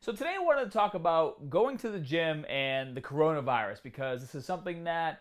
So today I wanted to talk about going to the gym and the coronavirus because this is something that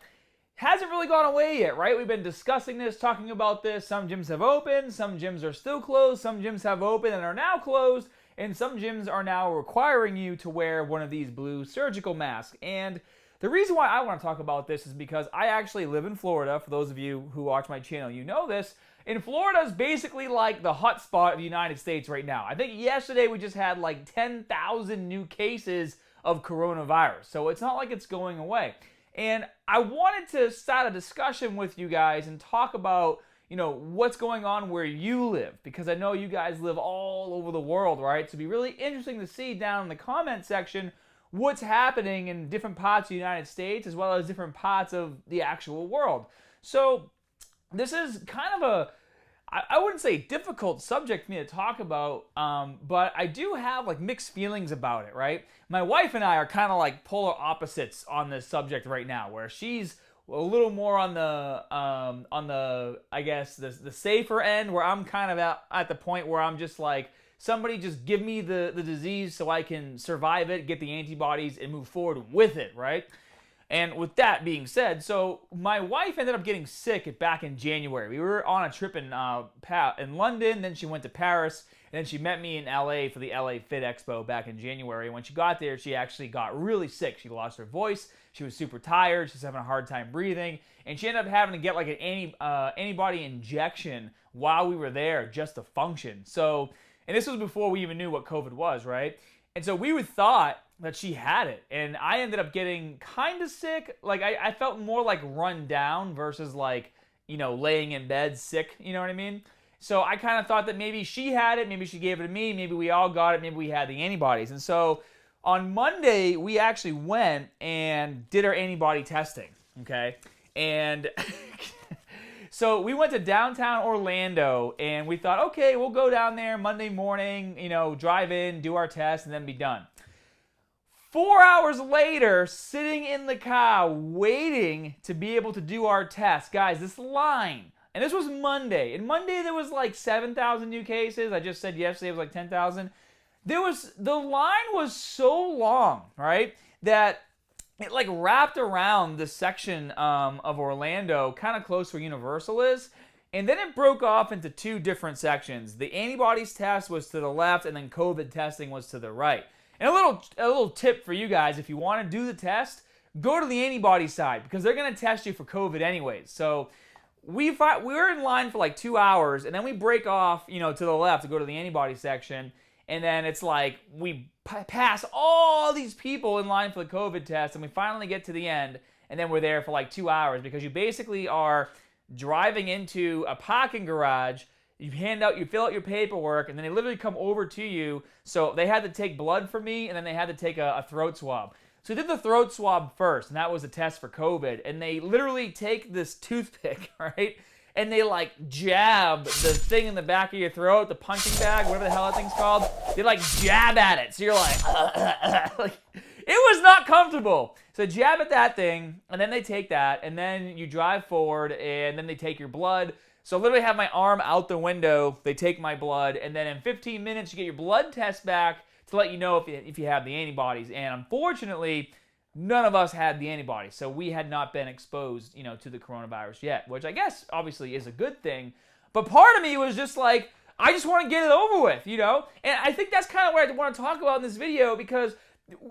hasn't really gone away yet, right? We've been discussing this, talking about this. Some gyms have opened, some gyms are still closed, some gyms have opened and are now closed, and some gyms are now requiring you to wear one of these blue surgical masks. And the reason why I want to talk about this is because I actually live in Florida. For those of you who watch my channel, you know this. And Florida is basically like the hot spot of the United States right now. I think yesterday we just had like 10,000 new cases of coronavirus. So it's not like it's going away. And I wanted to start a discussion with you guys and talk about, what's going on where you live, because I know you guys live all over the world, right? So it'd be really interesting to see down in the comment section what's happening in different parts of the United States as well as different parts of the actual world. So this is kind of I wouldn't say difficult subject for me to talk about, but I do have like mixed feelings about it, right? My wife and I are kind of like polar opposites on this subject right now, where she's a little more on the I guess the safer end, where I'm kind of at the point where I'm just like, somebody just give me the disease so I can survive it, get the antibodies, and move forward with it, right? And with that being said, so my wife ended up getting sick back in January. We were on a trip in London, then she went to Paris, and then she met me in LA for the LA Fit Expo back in January. And when she got there, she actually got really sick. She lost her voice. She was super tired. She was having a hard time breathing. And she ended up having to get like an antibody injection while we were there just to function. So, and this was before we even knew what COVID was, right? And so we thought that she had it, and I ended up getting kind of sick. Like I felt more like run down versus like, laying in bed sick, you know what I mean? So I kind of thought that maybe she had it, maybe she gave it to me, maybe we all got it, maybe we had the antibodies. And so on Monday, we actually went and did our antibody testing, okay? And so we went to downtown Orlando, and we thought, okay, we'll go down there Monday morning, drive in, do our test, and then be done. 4 hours later, sitting in the car, waiting to be able to do our test. Guys, this line, and this was Monday. And Monday there was like 7,000 new cases. I just said yesterday it was like 10,000. The line was so long, right, that it like wrapped around the section of Orlando, kind of close where Universal is. And then it broke off into two different sections. The antibodies test was to the left, and then COVID testing was to the right. And a little tip for you guys, if you want to do the test, go to the antibody side, because they're going to test you for COVID anyways. So we were in line for like 2 hours, and then we break off, to the left to go to the antibody section. And then it's like we pass all these people in line for the COVID test, and we finally get to the end, and then we're there for like 2 hours, because you basically are driving into a parking garage. You fill out your paperwork, and then they literally come over to you. So they had to take blood from me, and then they had to take a throat swab. So they did the throat swab first, and that was a test for COVID. And they literally take this toothpick, right? And they like jab the thing in the back of your throat, the punching bag, whatever the hell that thing's called. They like jab at it. So you're like, like, it was not comfortable. So jab at that thing, and then they take that, and then you drive forward, and then they take your blood. So I literally have my arm out the window, they take my blood, and then in 15 minutes you get your blood test back to let you know if you have the antibodies. And unfortunately, none of us had the antibodies, so we had not been exposed, to the coronavirus yet, which I guess obviously is a good thing. But part of me was just like, I just want to get it over with, And I think that's kind of what I want to talk about in this video, because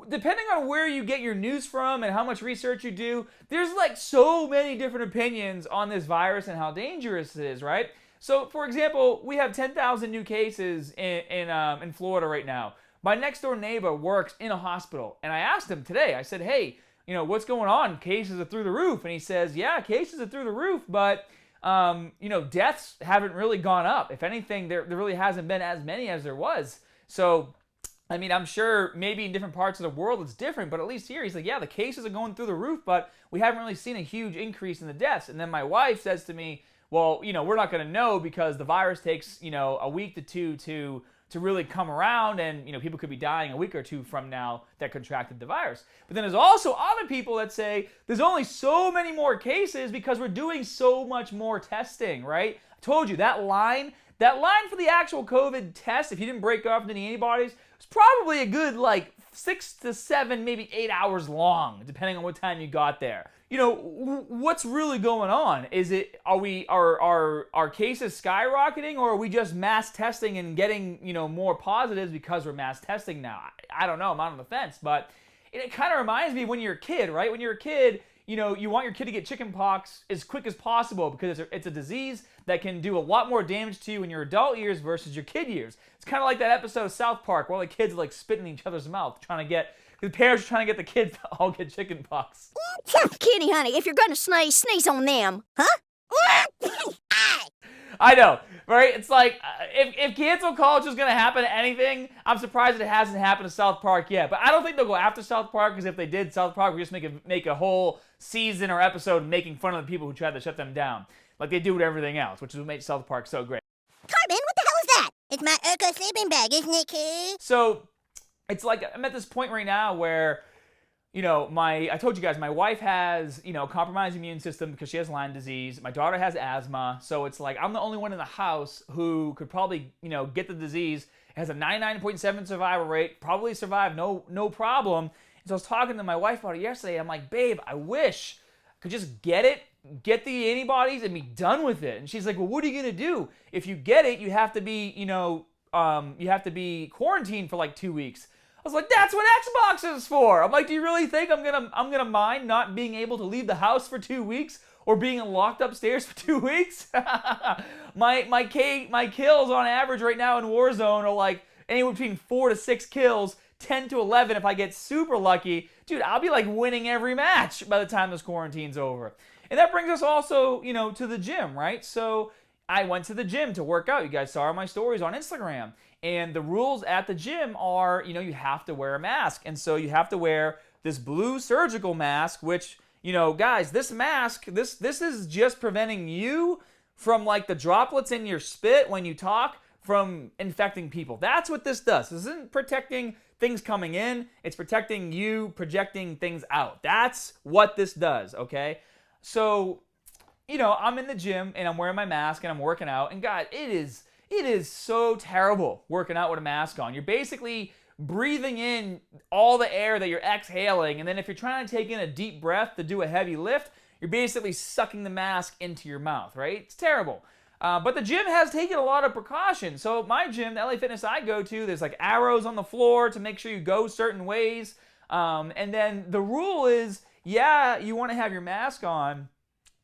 depending on where you get your news from and how much research you do, there's like so many different opinions on this virus and how dangerous it is, right? So, for example, we have 10,000 new cases in Florida right now. My next door neighbor works in a hospital, and I asked him today, I said, hey, what's going on? Cases are through the roof. And he says, yeah, cases are through the roof, but deaths haven't really gone up. If anything, there really hasn't been as many as there was. So I mean, I'm sure maybe in different parts of the world it's different, but at least here he's like, yeah, the cases are going through the roof, but we haven't really seen a huge increase in the deaths. And then my wife says to me, well, we're not going to know, because the virus takes, a week to two to really come around, and people could be dying a week or two from now that contracted the virus. But then there's also other people that say there's only so many more cases because we're doing so much more testing, right? I told you that line for the actual COVID test, if you didn't break off into the antibodies, It's probably a good like 6 to 7, maybe 8 hours long, depending on what time you got there. What's really going on? Are cases skyrocketing, or are we just mass testing and getting, more positives because we're mass testing now? I don't know. I'm out on the fence, but it kind of reminds me of when you're a kid, right? When you're a kid, you want your kid to get chicken pox as quick as possible because it's a disease that can do a lot more damage to you in your adult years versus your kid years. It's kind of like that episode of South Park where all the kids are like spitting in each other's mouth, the parents are trying to get the kids to all get chicken pox. Kitty, honey, if you're gonna sneeze on them, huh? I know, right? It's like, if cancel culture is going to happen to anything, I'm surprised it hasn't happened to South Park yet. But I don't think they'll go after South Park, because if they did, South Park would just make a whole season or episode making fun of the people who tried to shut them down, like they do with everything else, which is what makes South Park so great. Cartman, what the hell is that? It's my Urkel sleeping bag, isn't it, kid? So, it's like, I'm at this point right now where, I told you guys, my wife has, compromised immune system because she has Lyme disease. My daughter has asthma. So it's like, I'm the only one in the house who could probably, get the disease. It has a 99.7 survival rate, probably survive no problem. And so I was talking to my wife about it yesterday. I'm like, babe, I wish I could just get the antibodies and be done with it. And she's like, well, what are you going to do? If you get it, you have to be, quarantined for like 2 weeks. I was like, that's what Xbox is for. I'm like, do you really think I'm gonna mind not being able to leave the house for 2 weeks or being locked upstairs for 2 weeks? my kills on average right now in Warzone are like anywhere between 4 to 6 kills, 10 to 11 if I get super lucky. Dude, I'll be like winning every match by the time this quarantine's over. And that brings us also, to the gym, right? So I went to the gym to work out. You guys saw my stories on Instagram. And the rules at the gym are, you have to wear a mask. And so you have to wear this blue surgical mask, which, guys, this mask, this is just preventing you from like the droplets in your spit when you talk from infecting people. That's what this does. This isn't protecting things coming in. It's protecting you projecting things out. That's what this does, okay? So, I'm in the gym and I'm wearing my mask and I'm working out. And God, it is so terrible working out with a mask on. You're basically breathing in all the air that you're exhaling, and then if you're trying to take in a deep breath to do a heavy lift, you're basically sucking the mask into your mouth, right? It's terrible. But the gym has taken a lot of precautions. So my gym, the LA Fitness I go to, there's like arrows on the floor to make sure you go certain ways. And then the rule is, yeah, you want to have your mask on,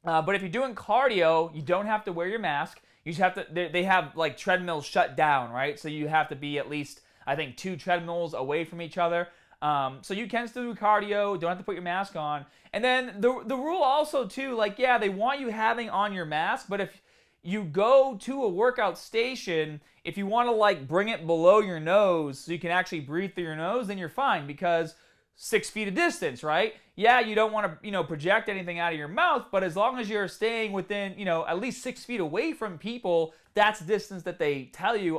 but if you're doing cardio, you don't have to wear your mask. You just have to, they have like treadmills shut down, right? So you have to be at least, I think, 2 treadmills away from each other. So you can still do cardio, don't have to put your mask on. And then the rule also too, like, yeah, they want you having on your mask, but if you go to a workout station, if you want to like bring it below your nose so you can actually breathe through your nose, then you're fine, because 6 feet of distance, right? Yeah, you don't want to, project anything out of your mouth, but as long as you're staying within, at least 6 feet away from people, that's the distance that they tell you,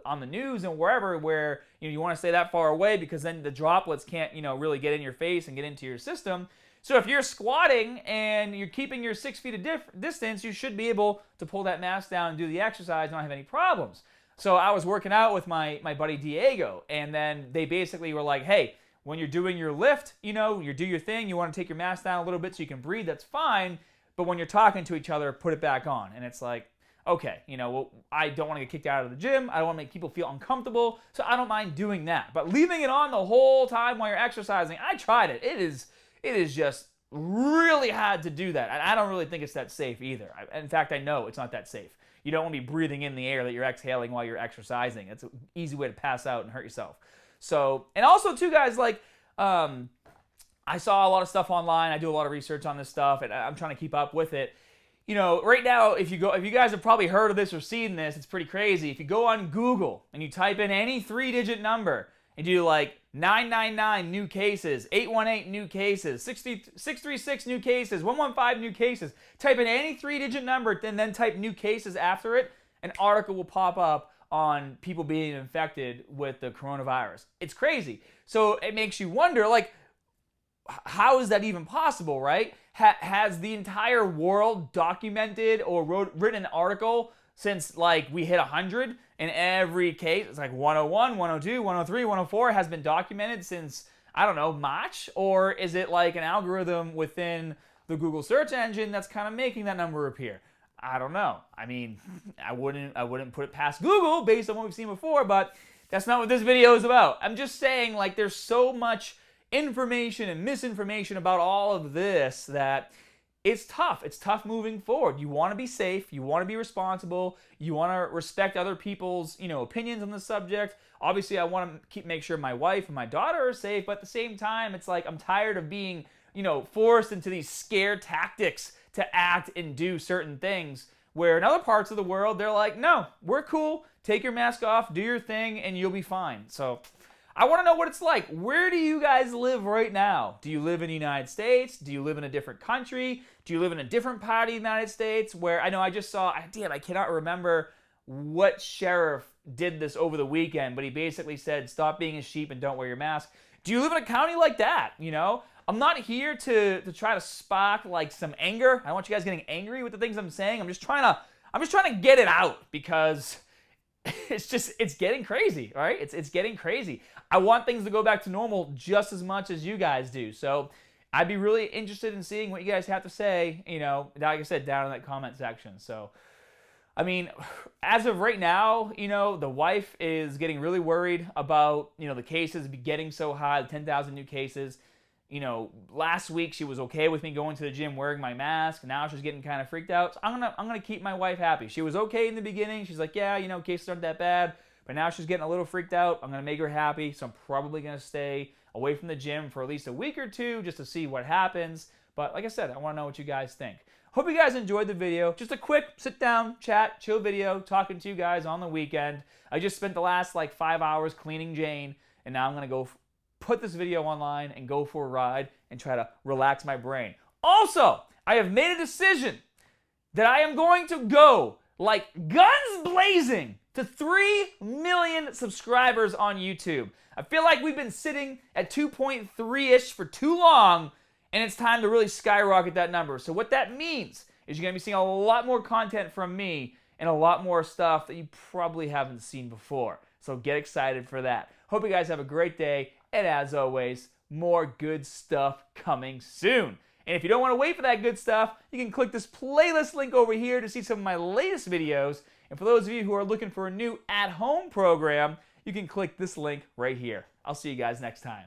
on the news and wherever, where, you want to stay that far away, because then the droplets can't, really get in your face and get into your system. So if you're squatting and you're keeping your 6 feet of distance, you should be able to pull that mask down and do the exercise and not have any problems. So I was working out with my buddy Diego, and then they basically were like, hey, when you're doing your lift, you do your thing, you want to take your mask down a little bit so you can breathe, that's fine. But when you're talking to each other, put it back on. And it's like, okay, well, I don't want to get kicked out of the gym. I don't want to make people feel uncomfortable. So I don't mind doing that. But leaving it on the whole time while you're exercising, I tried it. It is just really hard to do that. And I don't really think it's that safe either. In fact, I know it's not that safe. You don't want to be breathing in the air that you're exhaling while you're exercising. It's an easy way to pass out and hurt yourself. So, and also too, guys, like, I saw a lot of stuff online. I do a lot of research on this stuff, and I'm trying to keep up with it. Right now, if you guys have probably heard of this or seen this, it's pretty crazy. If you go on Google and you type in any 3-digit number and do like 999 new cases, 818 new cases, 636 new cases, 115 new cases, type in any 3-digit number and then type new cases after it, an article will pop up on people being infected with the coronavirus. It's crazy. So it makes you wonder, like, how is that even possible, right? Has the entire world documented or written an article since like we hit 100 in every case. It's like 101, 102, 103, 104 has been documented since, I don't know, March? Or is it like an algorithm within the Google search engine that's kind of making that number appear? I don't know. I mean, I wouldn't put it past Google based on what we've seen before, but that's not what this video is about. I'm just saying, like, there's so much information and misinformation about all of this that it's tough. It's tough moving forward. You want to be safe. You want to be responsible. You want to respect other people's, opinions on the subject. Obviously, I want to make sure my wife and my daughter are safe, but at the same time, it's like I'm tired of being, forced into these scare tactics to act and do certain things, where in other parts of the world, they're like, no, we're cool. Take your mask off, do your thing, and you'll be fine. So I want to know what it's like. Where do you guys live right now? Do you live in the United States? Do you live in a different country? Do you live in a different part of the United States? Where I know I just saw, I cannot remember what sheriff did this over the weekend, but he basically said, stop being a sheep and don't wear your mask. Do you live in a county like that? I'm not here to try to spark like some anger. I don't want you guys getting angry with the things I'm saying. I'm just trying to get it out because it's getting crazy, all right? It's getting crazy. I want things to go back to normal just as much as you guys do. So I'd be really interested in seeing what you guys have to say, like I said, down in that comment section. So, I mean, as of right now, the wife is getting really worried about, the cases getting so high, the 10,000 new cases. Last week she was okay with me going to the gym wearing my mask. Now she's getting kind of freaked out. So I'm gonna keep my wife happy. She was okay in the beginning. She's like, yeah, cases aren't that bad. But now she's getting a little freaked out. I'm gonna make her happy. So I'm probably gonna stay away from the gym for at least a week or two just to see what happens. But like I said, I want to know what you guys think. Hope you guys enjoyed the video. Just a quick sit down, chat, chill video, talking to you guys on the weekend. I just spent the last 5 hours cleaning Jane, and now I'm gonna go put this video online and go for a ride and try to relax my brain. Also, I have made a decision that I am going to go like guns blazing to 3 million subscribers on YouTube. I feel like we've been sitting at 2.3-ish for too long, and it's time to really skyrocket that number. So what that means is you're going to be seeing a lot more content from me and a lot more stuff that you probably haven't seen before. So get excited for that. Hope you guys have a great day. And as always, more good stuff coming soon. And if you don't want to wait for that good stuff, you can click this playlist link over here to see some of my latest videos. And for those of you who are looking for a new at-home program, you can click this link right here. I'll see you guys next time.